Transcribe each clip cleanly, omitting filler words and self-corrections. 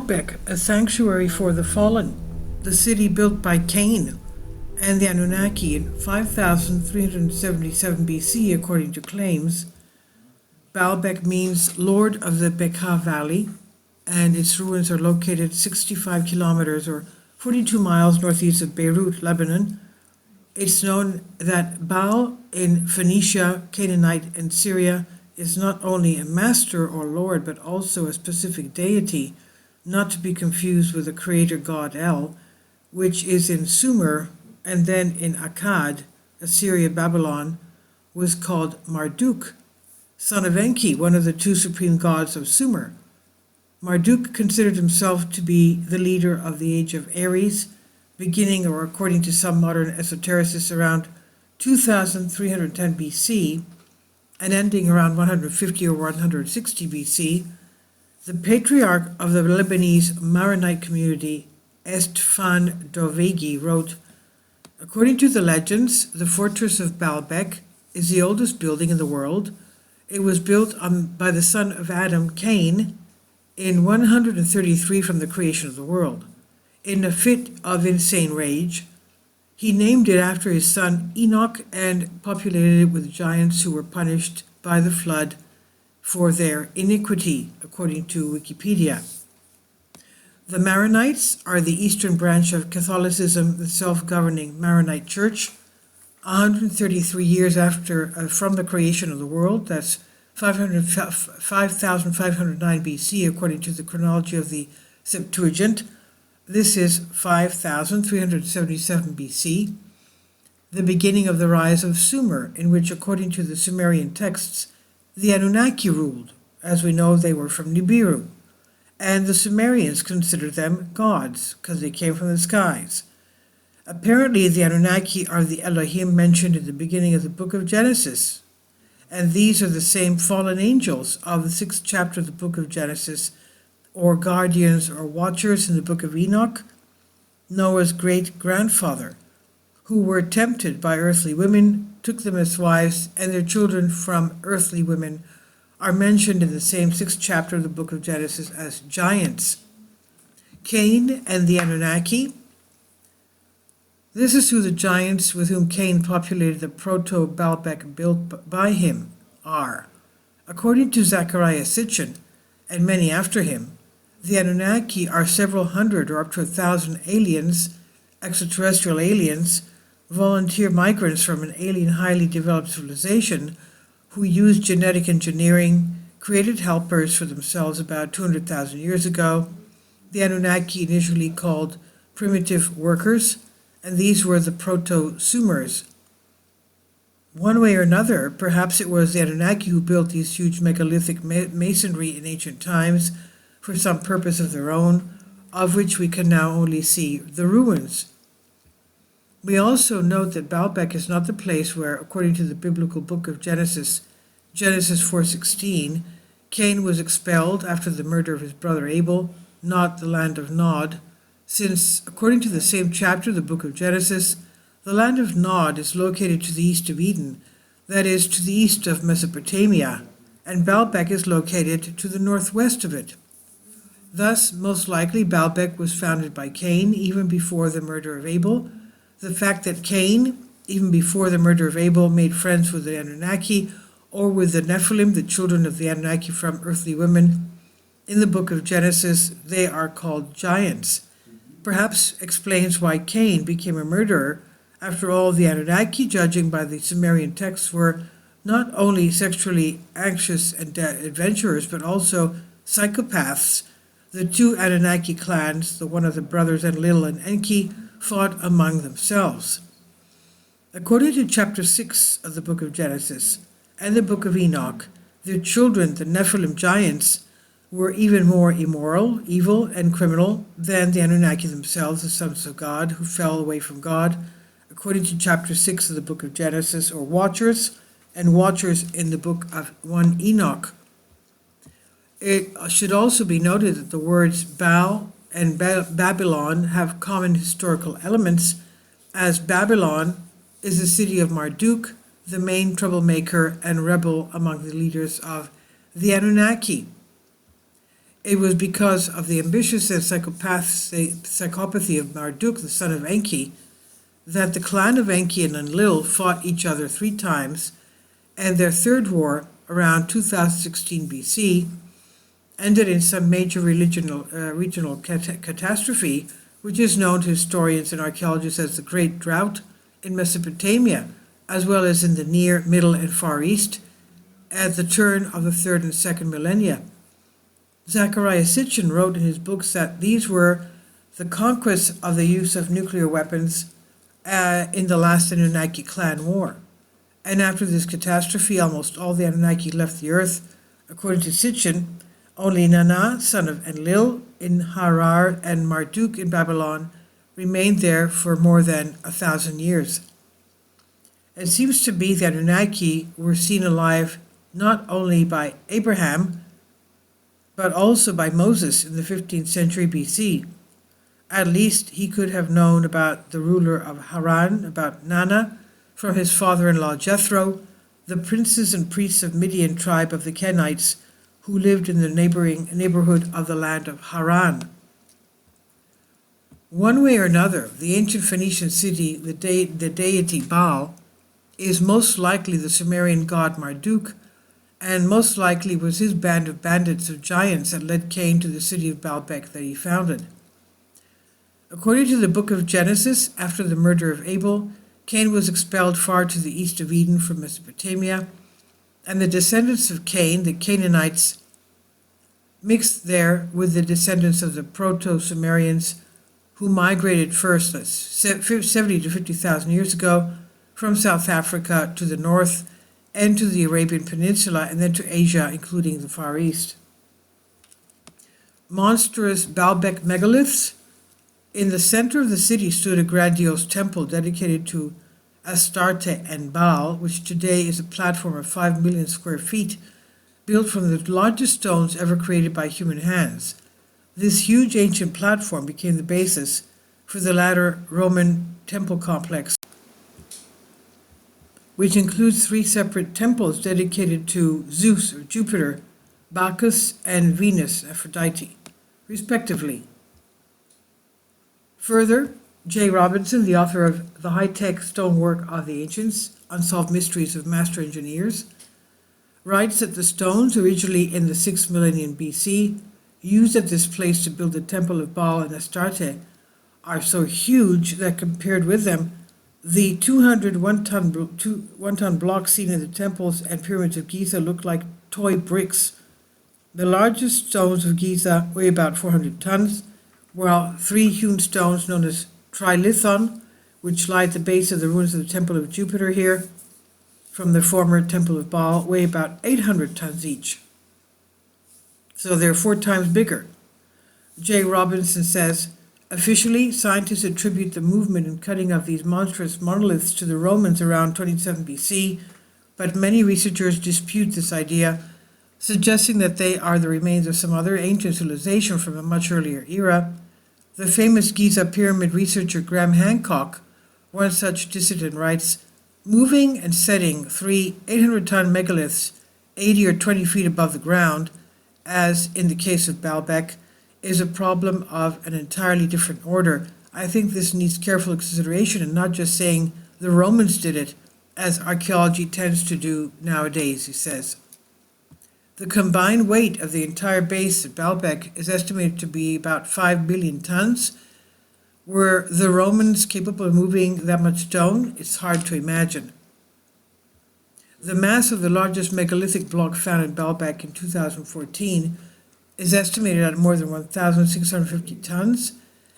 Baalbek, a sanctuary for the fallen, the city built by Cain and the Anunnaki in 5377 BC, according to claims. Baalbek means Lord of the Bekaa Valley, and its ruins are located 65 kilometers or 42 miles northeast of Beirut, Lebanon. It's known that Baal in Phoenicia, Canaanite, and Syria is not only a master or lord, but also a specific deity, not to be confused with the creator god El, which is in Sumer, and then in Akkad, Assyria, Babylon, was called Marduk, son of Enki, one of the two supreme gods of Sumer. Marduk considered himself to be the leader of the age of Aries, beginning, or according to some modern esotericists, around 2310 BC and ending around 150 or 160 BC. The patriarch of the Lebanese Maronite community, Estefan Dovegi, wrote, "According to the legends, the fortress of Baalbek is the oldest building in the world. It was built by the son of Adam, Cain, in 133 from the creation of the world. In a fit of insane rage, he named it after his son Enoch and populated it with giants who were punished by the flood for their iniquity," according to Wikipedia. The Maronites are the eastern branch of Catholicism, the self-governing Maronite Church. 133 years from the creation of the world, that's 5509 BC, according to the chronology of the Septuagint. This is 5377 BC, the beginning of the rise of Sumer, in which, according to the Sumerian texts, the Anunnaki ruled. As we know, they were from Nibiru, and the Sumerians considered them gods because they came from the skies. Apparently, the Anunnaki are the Elohim mentioned in the beginning of the book of Genesis, and these are the same fallen angels of the 6th chapter of the book of Genesis, or guardians or watchers in the book of Enoch, Noah's great-grandfather, who were tempted by earthly women, took them as wives, and their children from earthly women are mentioned in the same 6th chapter of the book of Genesis as giants. Cain and the Anunnaki. This is who the giants with whom Cain populated the proto-Baalbek built by him are. According to Zechariah Sitchin and many after him, the Anunnaki are several hundred or up to 1,000 aliens, extraterrestrial aliens, volunteer migrants from an alien highly developed civilization who used genetic engineering, created helpers for themselves about 200,000 years ago. The Anunnaki initially called primitive workers, and these were the proto-Sumers. One way or another, perhaps it was the Anunnaki who built these huge megalithic masonry in ancient times for some purpose of their own, of which we can now only see the ruins. We also note that Baalbek is not the place where, according to the biblical book of Genesis, Genesis 4:16, Cain was expelled after the murder of his brother Abel, not the land of Nod, since, according to the same chapter of the book of Genesis, the land of Nod is located to the east of Eden, that is, to the east of Mesopotamia, and Baalbek is located to the northwest of it. Thus, most likely, Baalbek was founded by Cain even before the murder of Abel. The fact that Cain, even before the murder of Abel, made friends with the Anunnaki or with the Nephilim, the children of the Anunnaki from earthly women, in the book of Genesis, they are called giants, perhaps explains why Cain became a murderer. After all, the Anunnaki, judging by the Sumerian texts, were not only sexually anxious and adventurers, but also psychopaths. The two Anunnaki clans, the one of the brothers Enlil and Enki, fought among themselves. According to chapter 6 of the book of Genesis and the book of Enoch, their children, the Nephilim giants, were even more immoral, evil, and criminal than the Anunnaki themselves, the sons of God, who fell away from God, according to chapter 6 of the book of Genesis, or watchers, and watchers in the book of 1 Enoch. It should also be noted that the words Baal and Babylon have common historical elements, as Babylon is the city of Marduk, the main troublemaker and rebel among the leaders of the Anunnaki. It was because of the ambitious and psychopathy of Marduk, the son of Enki, that the clan of Enki and Enlil fought each other 3 times, and their third war, around 2016 BC, ended in some major regional catastrophe, which is known to historians and archaeologists as the Great Drought in Mesopotamia, as well as in the Near, Middle, and Far East, at the turn of the 3rd and 2nd millennia. Zecharia Sitchin wrote in his books that these were the conquests of the use of nuclear weapons in the last Anunnaki clan war. And after this catastrophe, almost all the Anunnaki left the earth. According to Sitchin, only Nana, son of Enlil, in Harar, and Marduk in Babylon remained there for more than 1,000 years. It seems to be the Anunnaki were seen alive not only by Abraham, but also by Moses in the 15th century BC. At least he could have known about the ruler of Haran, about Nana, from his father-in-law Jethro, the princes and priests of Midian tribe of the Kenites, who lived in the neighborhood of the land of Haran. One way or another, the ancient Phoenician city, the deity Baal, is most likely the Sumerian god Marduk, and most likely was his band of bandits of giants that led Cain to the city of Baalbek that he founded. According to the book of Genesis, after the murder of Abel, Cain was expelled far to the east of Eden from Mesopotamia, and the descendants of Cain, the Canaanites, mixed there with the descendants of the Proto-Sumerians, who migrated first 70 to 50,000 years ago from South Africa to the north and to the Arabian Peninsula, and then to Asia, including the Far East. Monstrous Baalbek megaliths. In the center of the city stood a grandiose temple dedicated to Astarte and Baal, which today is a platform of 5 million square feet, built from the largest stones ever created by human hands. This huge ancient platform became the basis for the latter Roman temple complex, which includes 3 separate temples dedicated to Zeus or Jupiter, Bacchus, and Venus, Aphrodite, respectively. Further, J. Robinson, the author of The High-Tech Stonework of the Ancients, Unsolved Mysteries of Master Engineers, writes that the stones, originally in the 6th millennium BC, used at this place to build the temple of Baal and Astarte, are so huge that compared with them, the 200 one-ton blocks seen in the temples and pyramids of Giza look like toy bricks. The largest stones of Giza weigh about 400 tons, while 3 hewn stones known as trilithon, which lie at the base of the ruins of the Temple of Jupiter here, from the former Temple of Baal, weigh about 800 tons each. So they're 4 times bigger. J. Robinson says, officially, scientists attribute the movement and cutting of these monstrous monoliths to the Romans around 27 BC, but many researchers dispute this idea, suggesting that they are the remains of some other ancient civilization from a much earlier era. The famous Giza pyramid researcher Graham Hancock, one such dissident, writes, moving and setting 3 800-ton megaliths 80 or 20 feet above the ground, as in the case of Baalbek, is a problem of an entirely different order. I think this needs careful consideration and not just saying the Romans did it, as archaeology tends to do nowadays, he says. The combined weight of the entire base at Baalbek is estimated to be about 5 billion tons. Were the Romans capable of moving that much stone? It's hard to imagine. The mass of the largest megalithic block found in Baalbek in 2014 is estimated at more than 1,650 tons.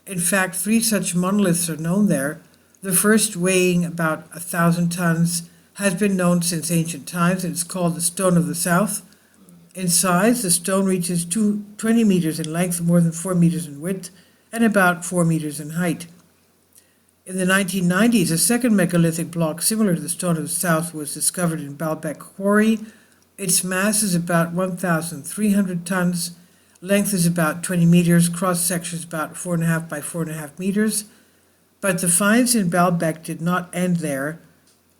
In fact, 3 such monoliths are known there. The first, weighing about 1,000 tons, has been known since ancient times, and it's called the Stone of the South. In size, the stone reaches 20 meters in length, more than 4 meters in width, and about 4 meters in height. In the 1990s, a second megalithic block similar to the Stone of the South was discovered in Baalbek Quarry. Its mass is about 1,300 tons, length is about 20 meters, cross-section is about 4.5 by 4.5 meters. But the finds in Baalbek did not end there.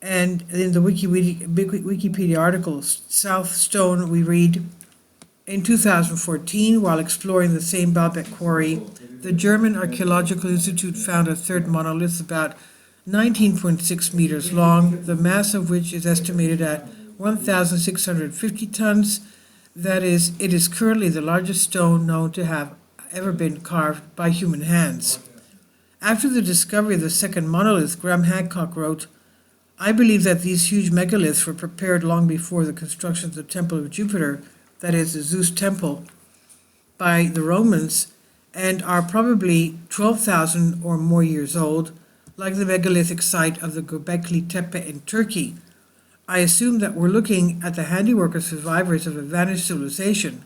And in the Wikipedia article, South Stone, we read, In 2014, while exploring the same Baalbek quarry, the German Archaeological Institute found a third monolith about 19.6 meters long, the mass of which is estimated at 1,650 tons. That is, it is currently the largest stone known to have ever been carved by human hands. After the discovery of the second monolith, Graham Hancock wrote, "I believe that these huge megaliths were prepared long before the construction of the Temple of Jupiter, that is, the Zeus temple, by the Romans, and are probably 12,000 or more years old, like the megalithic site of the Göbekli Tepe in Turkey. I assume that we're looking at the handiwork of survivors of a vanished civilization,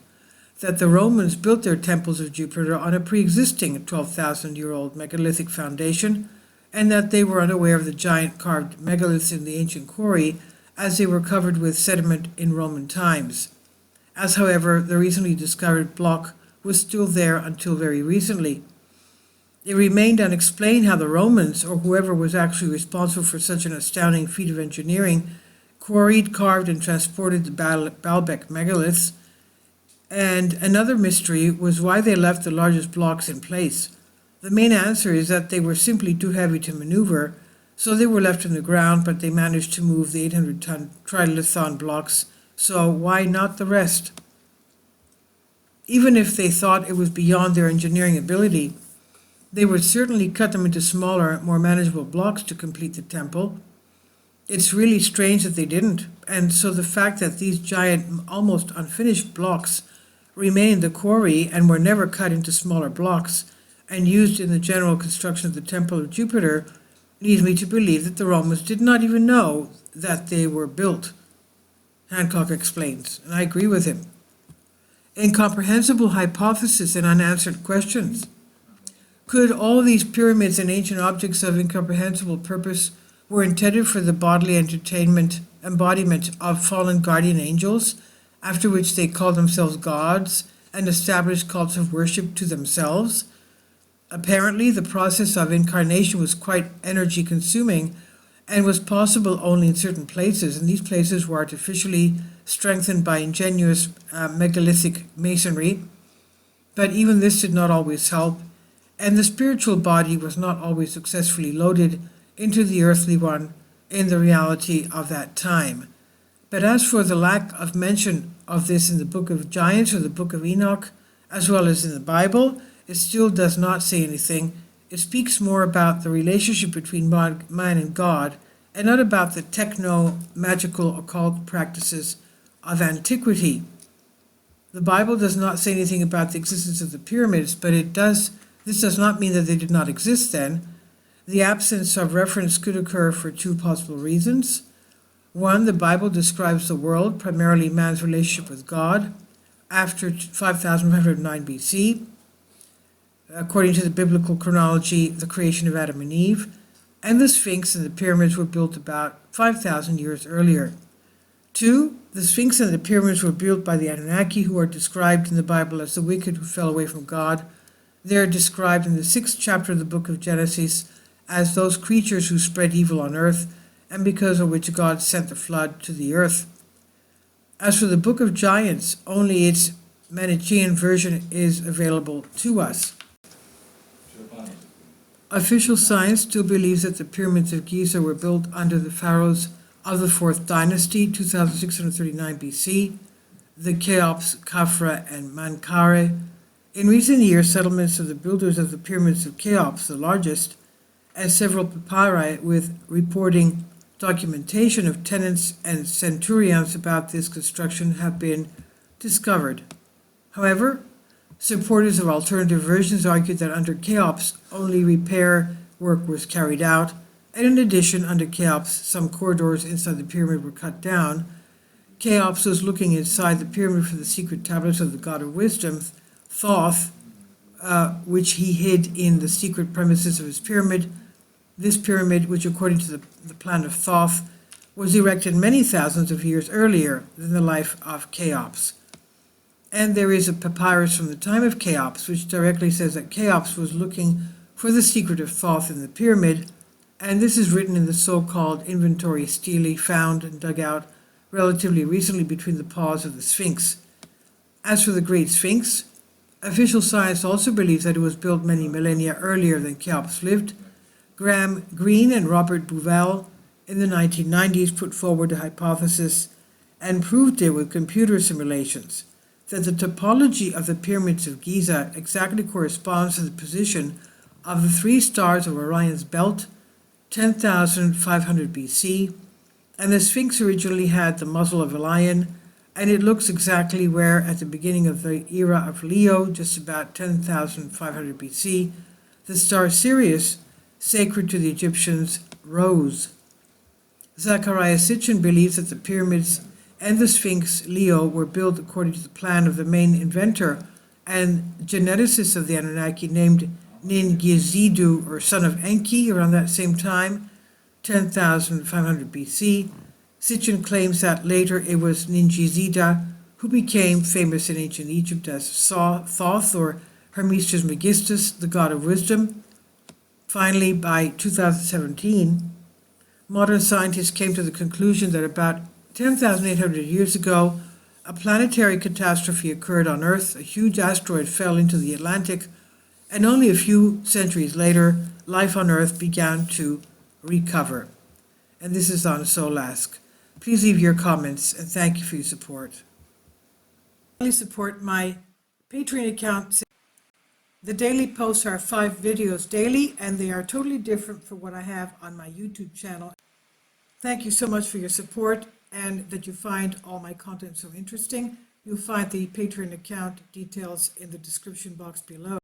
that the Romans built their temples of Jupiter on a pre-existing 12,000-year-old megalithic foundation, and that they were unaware of the giant carved megaliths in the ancient quarry as they were covered with sediment in Roman times. As, however, the recently discovered block was still there until very recently. It remained unexplained how the Romans, or whoever was actually responsible for such an astounding feat of engineering, quarried, carved, and transported the Baalbek megaliths. And another mystery was why they left the largest blocks in place. The main answer is that they were simply too heavy to maneuver, so they were left in the ground, but they managed to move the 800-ton trilithon blocks, so why not the rest? Even if they thought it was beyond their engineering ability, they would certainly cut them into smaller, more manageable blocks to complete the temple. It's really strange that they didn't, and so the fact that these giant, almost unfinished blocks remain in the quarry and were never cut into smaller blocks and used in the general construction of the Temple of Jupiter leads me to believe that the Romans did not even know that they were built, Hancock explains, and I agree with him. Incomprehensible hypothesis and unanswered questions. Could all these pyramids and ancient objects of incomprehensible purpose were intended for the bodily embodiment of fallen guardian angels, after which they called themselves gods and established cults of worship to themselves? Apparently, the process of incarnation was quite energy consuming and was possible only in certain places, and these places were artificially strengthened by ingenious megalithic masonry. But even this did not always help, and the spiritual body was not always successfully loaded into the earthly one in the reality of that time. But as for the lack of mention of this in the Book of Giants or the Book of Enoch, as well as in the Bible, it still does not say anything. It speaks more about the relationship between man and God, and not about the techno-magical occult practices of antiquity. The Bible does not say anything about the existence of the pyramids, but this does not mean that they did not exist then. The absence of reference could occur for two possible reasons. One, the Bible describes the world, primarily man's relationship with God, after 5509 BC. According to the biblical chronology, the creation of Adam and Eve, and the Sphinx and the pyramids were built about 5,000 years earlier. Two, the Sphinx and the pyramids were built by the Anunnaki, who are described in the Bible as the wicked who fell away from God. They are described in the 6th chapter of the book of Genesis as those creatures who spread evil on earth, and because of which God sent the flood to the earth. As for the Book of Giants, only its Manichaean version is available to us. Official science still believes that the pyramids of Giza were built under the pharaohs of the 4th dynasty, 2639 BC, the Cheops, Khafra, and Menkaure. In recent years, settlements of the builders of the pyramids of Cheops, the largest, and several papyri with reporting documentation of tenants and centurions about this construction have been discovered. However, supporters of alternative versions argued that under Cheops, only repair work was carried out, and in addition, under Cheops, some corridors inside the pyramid were cut down. Cheops was looking inside the pyramid for the secret tablets of the god of wisdom, Thoth, which he hid in the secret premises of his pyramid. This pyramid, which according to the plan of Thoth, was erected many thousands of years earlier than the life of Cheops. And there is a papyrus from the time of Cheops, which directly says that Cheops was looking for the secret of Thoth in the pyramid, and this is written in the so-called inventory stele found and dug out relatively recently between the paws of the Sphinx. As for the Great Sphinx, official science also believes that it was built many millennia earlier than Cheops lived. Graham Greene and Robert Bauval in the 1990s put forward a hypothesis and proved it with computer simulations that the topology of the pyramids of Giza exactly corresponds to the position of the three stars of Orion's belt, 10,500 BC, and the Sphinx originally had the muzzle of a lion, and it looks exactly where, at the beginning of the era of Leo, just about 10,500 BC, the star Sirius, sacred to the Egyptians, rose. Zecharia Sitchin believes that the pyramids and the Sphinx Leo were built according to the plan of the main inventor and geneticist of the Anunnaki named Ningizidu, or son of Enki, around that same time, 10,500 BC. Sitchin claims that later it was Ningizida who became famous in ancient Egypt as Thoth, or Hermes Trismegistus, the god of wisdom. Finally, by 2017, modern scientists came to the conclusion that about 10,800 years ago, a planetary catastrophe occurred on Earth. A huge asteroid fell into the Atlantic, and only a few centuries later, life on Earth began to recover. And this is on Solask. Please leave your comments, and thank you for your support. Please support my Patreon account. The daily posts are 5 videos daily, and they are totally different from what I have on my YouTube channel. Thank you so much for your support and that you find all my content so interesting. You'll find the Patreon account details in the description box below.